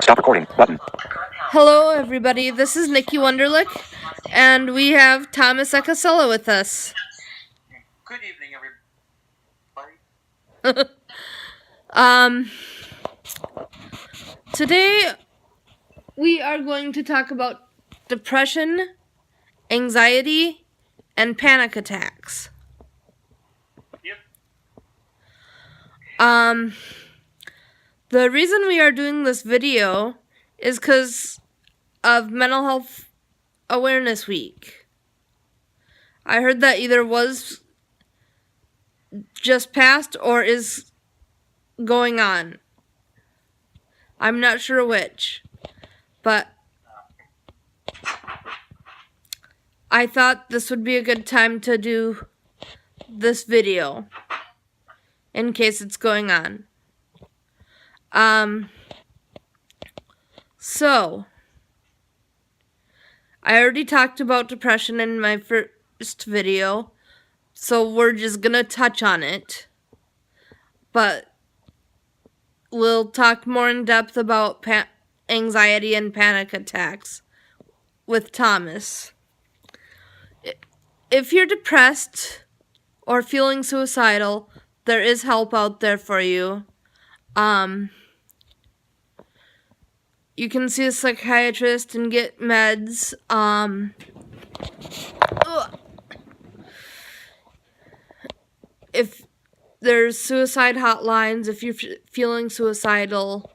Stop recording button. Hello, everybody. This is Nikki Wunderlich, and we have Thomas Ecasella with us. Good evening, um, Today we are going to talk about depression, anxiety, and panic attacks. Yep. The reason we are doing this video is because of Mental Health Awareness Week. I heard that either was just passed or is going on. I'm not sure which, but I thought this would be a good time to do this video in case it's going on. So I already talked about depression in my first video, so we're just gonna touch on it, but we'll talk more in depth about anxiety and panic attacks with Thomas. If you're depressed or feeling suicidal, there is help out there for you. You can see a psychiatrist and get meds. If there's suicide hotlines, if you're feeling suicidal,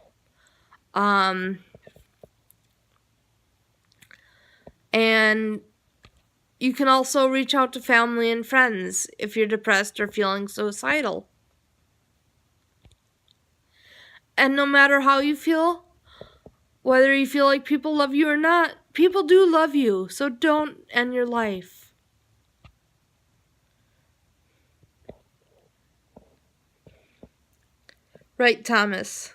and you can also reach out to family and friends if you're depressed or feeling suicidal. And no matter how you feel, whether you feel like people love you or not, people do love you, so don't end your life. Right, Thomas?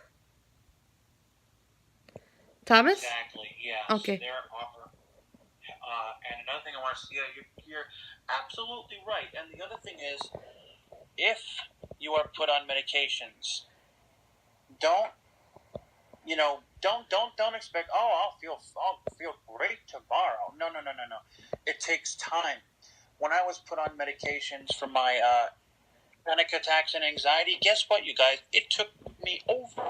Thomas? Exactly, yes. Okay. There are, and another thing I want to say, you're absolutely right. And the other thing is, if you are put on medications, don't expect, I'll feel great tomorrow. No. It takes time. When I was put on medications for my panic attacks and anxiety, guess what, you guys? It took me over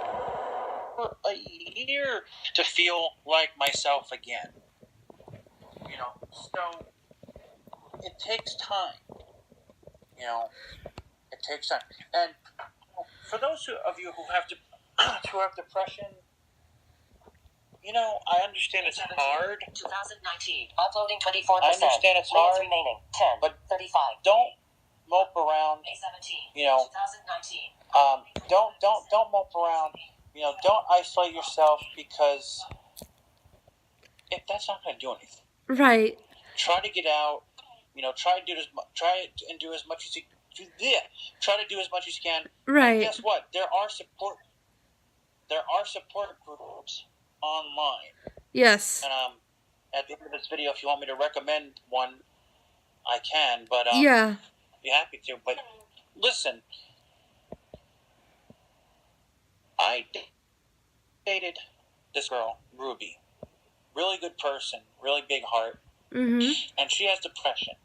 a year to feel like myself again. So it takes time. It takes time. And for those of you who have depression, I understand it's hard. 2019, uploading 24%. I understand it's hard. Remaining 10, but 35. Don't mope around. May 17, 2019. 2019. Don't mope around. Don't isolate yourself, because that's not going to do anything. Right. Try to get out. Try and do as much as you. Try to do as much as you can. Right. And guess what? There are support groups online. Yes. And at the end of this video, if you want me to recommend one, I can. But yeah, be happy to. But listen, I dated this girl, Ruby. Really good person, really big heart. Mm-hmm. And she has depression.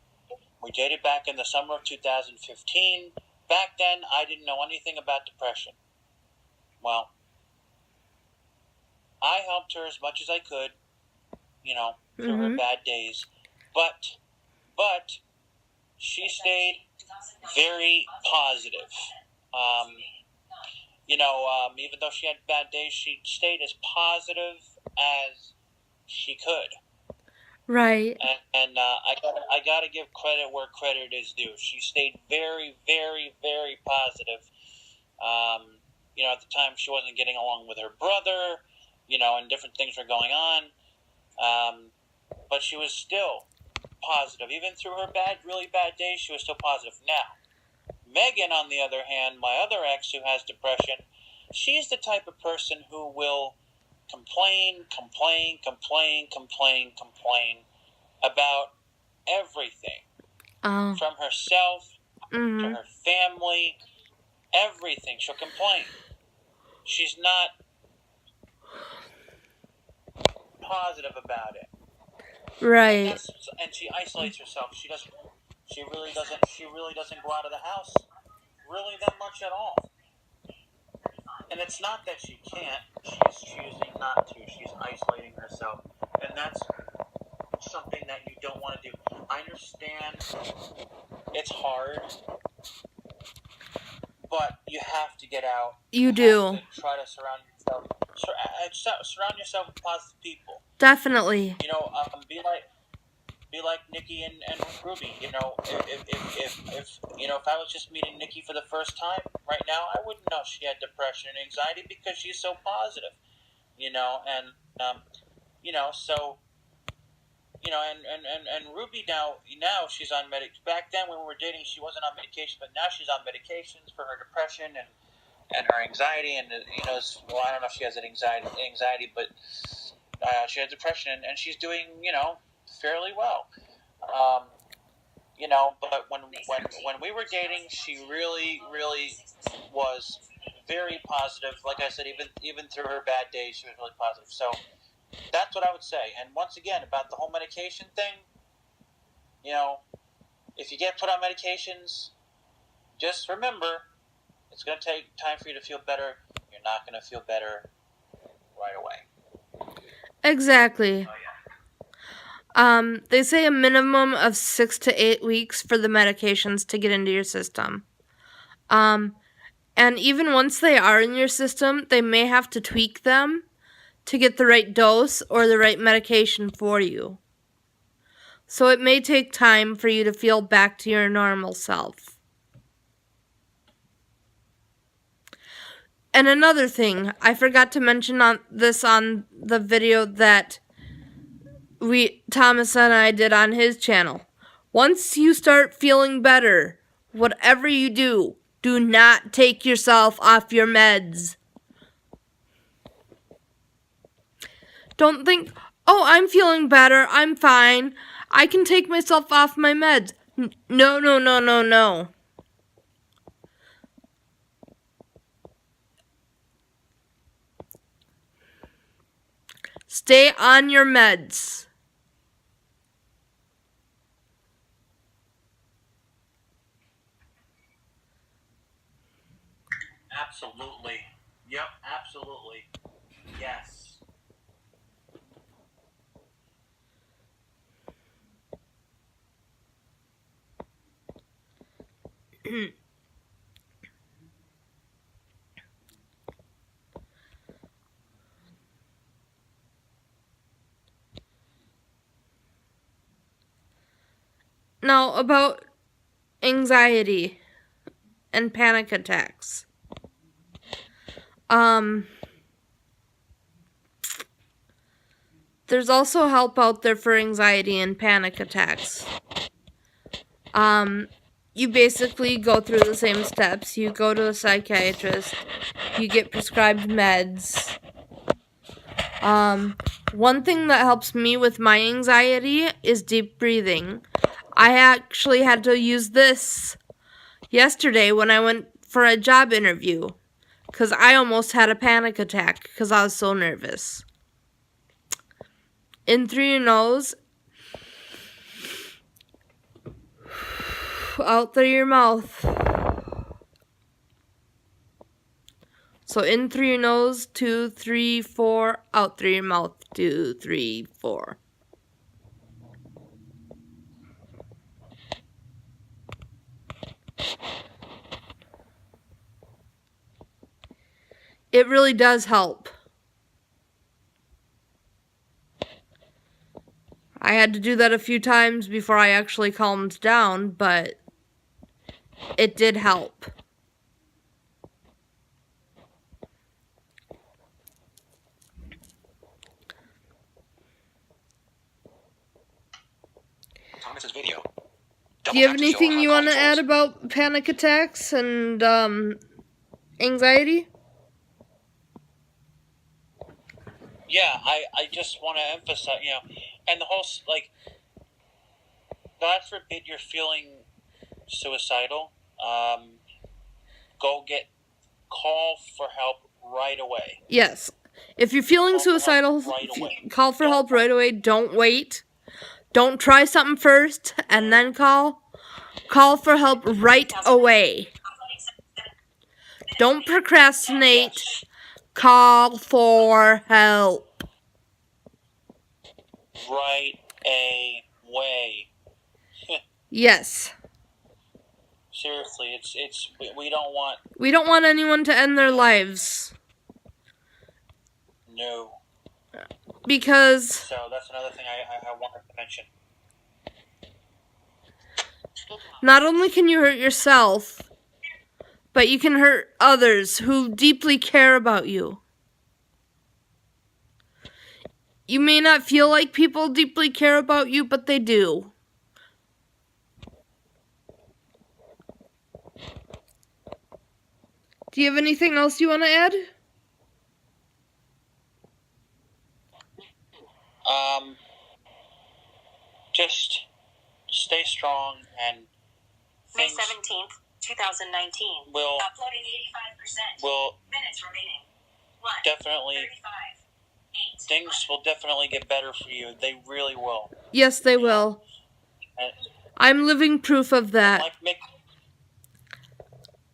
We dated back in the summer of 2015. Back then, I didn't know anything about depression. Well, I helped her as much as I could, through her bad days. But she stayed very positive. Even though she had bad days, she stayed as positive as she could. Right. And I gotta give credit where credit is due. She stayed very, very, very positive. At the time she wasn't getting along with her brother, and different things were going on. But she was still positive. Even through her really bad days, she was still positive. Now, Megan, on the other hand, my other ex who has depression, she's the type of person who will complain about everything. From herself to her family, everything. She'll complain. She's not positive about it. Right. And she isolates herself. She really doesn't go out of the house really that much at all. And it's not that she can't, she's choosing not to. She's isolating herself. And that's something that you don't want to do. I understand it's hard, but you have to get out. You do. Have to try to surround yourself with positive people. Definitely. You know, be like Nikki and Ruby. You know, if I was just meeting Nikki for the first time right now, I wouldn't know she had depression and anxiety because she's so positive. You know, and so. You know, and Ruby now she's on back then when we were dating, she wasn't on medication, but now she's on medications for her depression and her anxiety, and I don't know if she has anxiety, but she has depression, and she's doing fairly well. But when we were dating, she really was very positive. Like I said, even through her bad days, she was really positive. So that's what I would say. And once again, about the whole medication thing, if you get put on medications, just remember, it's going to take time for you to feel better. You're not going to feel better right away. Exactly. They say a minimum of 6 to 8 weeks for the medications to get into your system. And even once they are in your system, they may have to tweak them to get the right dose or the right medication for you. So it may take time for you to feel back to your normal self. And another thing, I forgot to mention on the video that Thomas and I did on his channel. Once you start feeling better, whatever you do not take yourself off your meds. Don't think, oh, I'm feeling better, I'm fine, I can take myself off my meds. No. Stay on your meds. Absolutely. Yep, absolutely. Yes. Now, about anxiety and panic attacks. There's also help out there for anxiety and panic attacks. You basically go through the same steps. You go to a psychiatrist. You get prescribed meds. One thing that helps me with my anxiety is deep breathing. I actually had to use this yesterday when I went for a job interview because I almost had a panic attack because I was so nervous. In through your nose, out through your mouth. So in through your nose, 2, 3, 4, out through your mouth, 2, 3, 4. It really does help. I had to do that a few times before I actually calmed down, but it did help. Thomas's video. Do you have anything you want to add about panic attacks and anxiety? Yeah, I just want to emphasize, and the whole, God forbid you're feeling suicidal, call for help right away. Yes. If you're feeling Call for help suicidal, right away. call for help right away. Don't wait. Don't try something first and then call. Call for help right away. Don't procrastinate. Yes. Call for help. Right away. Yes. Seriously, we don't want We don't want anyone to end their lives. no. Because So that's another thing I wanted to mention. not only can you hurt yourself, but you can hurt others who deeply care about you. You may not feel like people deeply care about you, but they do. Do you have anything else you want to add? Just stay strong and May things 17th, 2019. will Uploading 85%. will Minutes remaining. 1. definitely 35. 8. things will definitely get better for you. They really will. Yes, they will. And I'm living proof of that.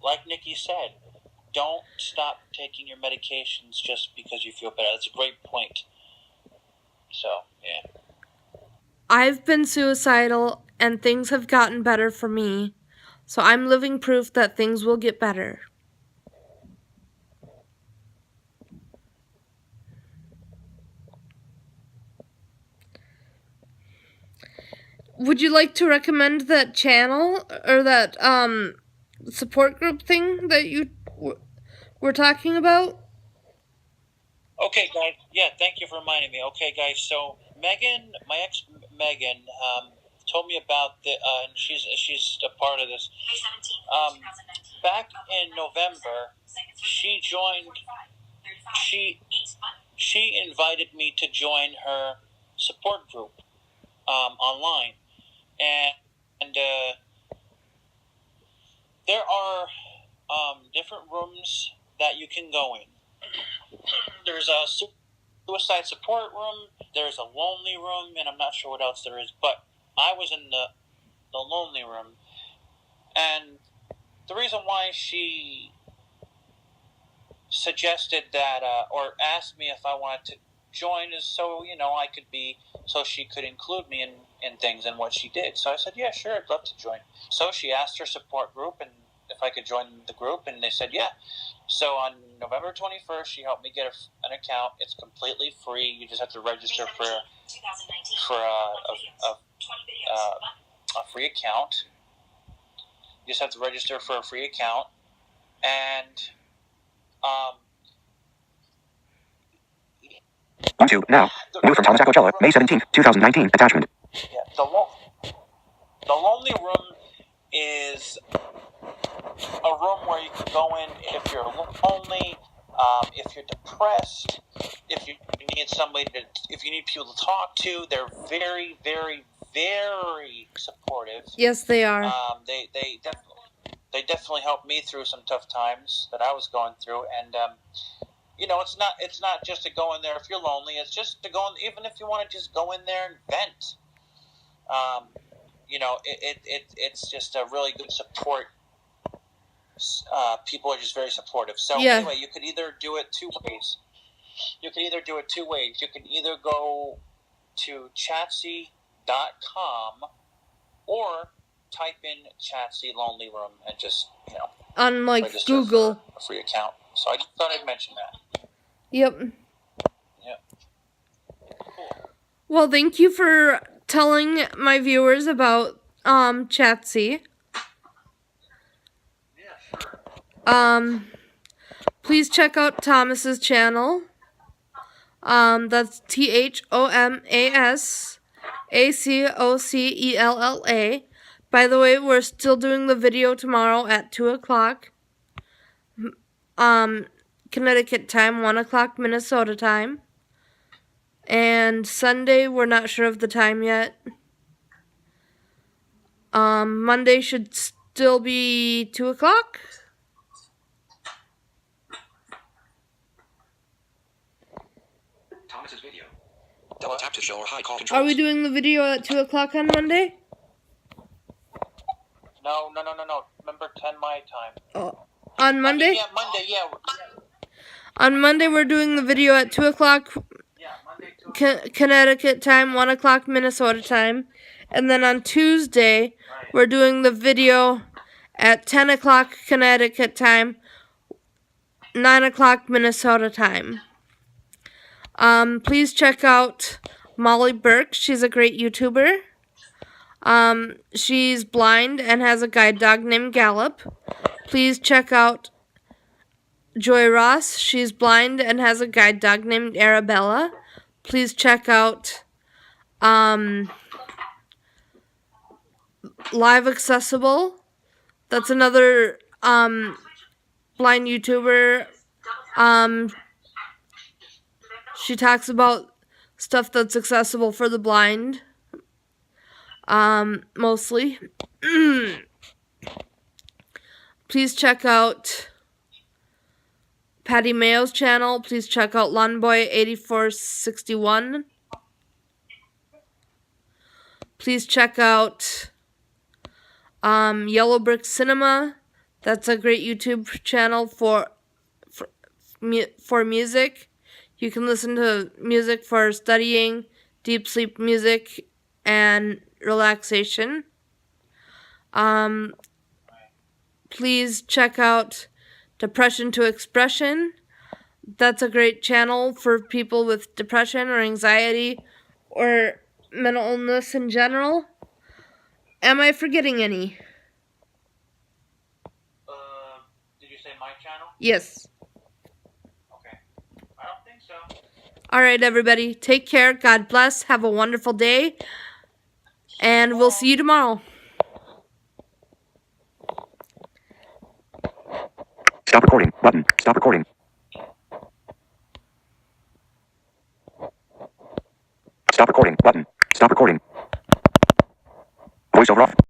like Nikki said, don't stop taking your medications just because you feel better. That's a great point. So, yeah. I've been suicidal and things have gotten better for me. So I'm living proof that things will get better. Would you like to recommend that channel or that support group thing that you were talking about? Okay, guys. Yeah, thank you for reminding me. Okay, guys. So Megan, my ex Megan, told me about the, and she's a part of this. May 17th, 2019. Back in November, she joined. 35. She invited me to join her support group online, and there are different rooms that you can go in. There's a suicide support room, there's a lonely room, and I'm not sure what else there is, but I was in the lonely room. And the reason why she suggested that, or asked me if I wanted to join, is so, I could so she could include me in things and what she did. So I said, yeah, sure, I'd love to join. So she asked her support group and if I could join the group, and they said, yeah. So on November 21st, she helped me get an account. It's completely free. You just have to register for a free account. You just have to register for a free account. And On to now. New from Thomas Acocella, May 17th, 2019. Attachment. yeah, the lonely room is a room where you can go in if you're lonely, if you're depressed, if you need people to talk to. They're very, very, very supportive. Yes, they are. They definitely helped me through some tough times that I was going through, and it's not just to go in there if you're lonely. It's just to go in, even if you want to just go in there and vent. It's just a really good support. People are just very supportive. So anyway, you could either do it two ways. You can either go to Chatsy.com or type in Chatsy Lonely Room and just, On register Google. for a free account. So I just thought I'd mention that. Yep. Cool. Well, thank you for telling my viewers about Chatsy. Yeah, sure. Please check out Thomas's channel. That's ThomasAcocella. By the way, we're still doing the video tomorrow at 2:00. Connecticut time, 1:00 Minnesota time. And Sunday, we're not sure of the time yet. Monday should still be 2:00. Pause this video. Double tap to show or hide call controls. Are we doing the video at 2 o'clock on Monday? No. Remember 10 my time. Oh, on Monday? Yeah, Monday, yeah. On Monday, we're doing the video at 2 o'clock Yeah, Monday, 2 Connecticut time, 1 o'clock Minnesota time. And then on Tuesday, Right. we're doing the video at 10 o'clock Connecticut time, 9 o'clock Minnesota time. Please check out Molly Burke. She's a great YouTuber. She's blind and has a guide dog named Gallop. Please check out Joy Ross. She's blind and has a guide dog named Arabella. Please check out Live Accessible. That's another blind YouTuber. She talks about stuff that's accessible for the blind. Mostly. Please check out Patty Mayo's channel. Please check out Lawnboy8461. Please check out Yellow Brick Cinema. That's a great YouTube channel for music. You can listen to music for studying, deep sleep music, and relaxation. Please check out Depression to Expression. That's a great channel for people with depression or anxiety or mental illness in general. Am I forgetting any? Did you say my channel? Yes. Okay. I don't think so. All right, everybody. Take care. God bless. Have a wonderful day. And we'll see you tomorrow. Stop recording. Button. Stop recording. Stop recording. Button. Stop recording. Voiceover off.